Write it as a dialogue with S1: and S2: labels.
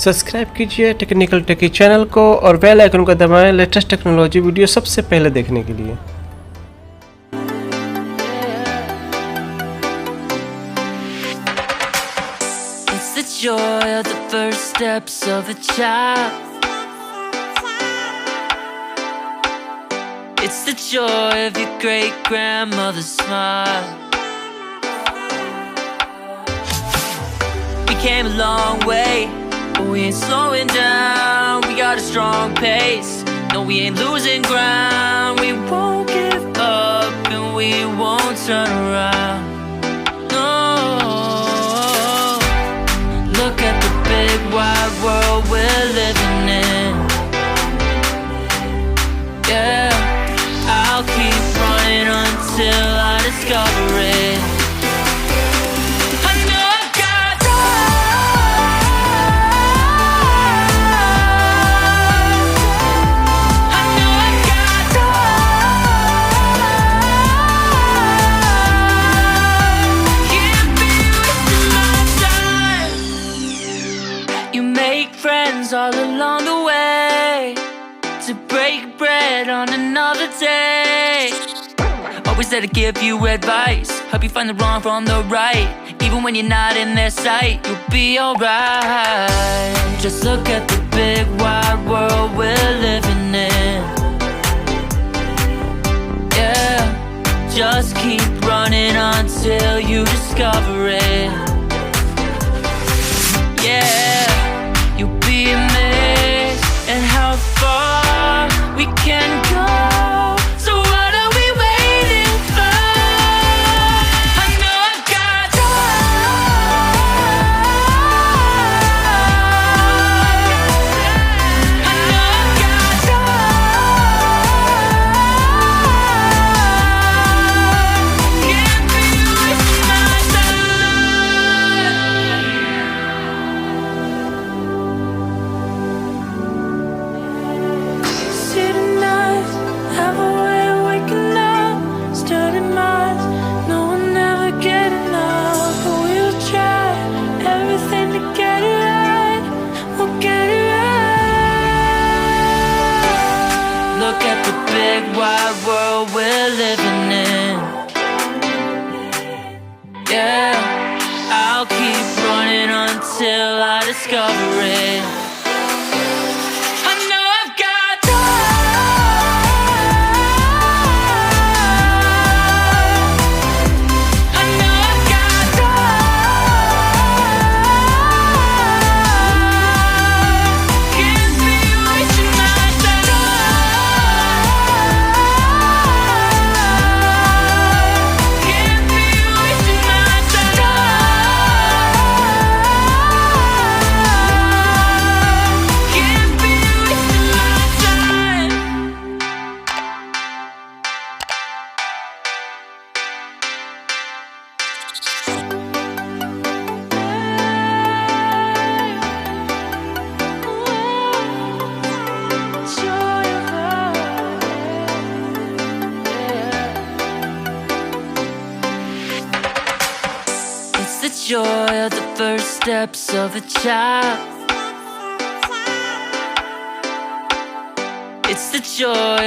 S1: Subscribe कीजिए technical टेकी channel को और बेल आइकन को दबाएं लेटेस्ट टेक्नोलॉजी वीडियो सबसे पहले देखने के लिए।
S2: It's the joy of the first steps of a child. It's the joy of your great-grandmother's smile. We came a long way, but we ain't slowing down. We got a strong pace, no we ain't losing ground. We won't give up and we won't turn around. No, look at the big wide world we're living in. Yeah, I'll keep running until I discover it. All along the way to break bread on another day. Always there to give you advice, help you find the wrong from the right. Even when you're not in their sight, you'll be alright. Just look at the big wide world we're living in. Yeah, just keep running until you discover it. Yeah, you'll be amazed at how far we can go. So what are we waiting for? I know I've got I know I've got can't be wasting my wide world we're living in. Yeah, I'll keep running until I discover it. I know I've got I know I've got can't be wasting my joy of the first steps of a child. It's the joy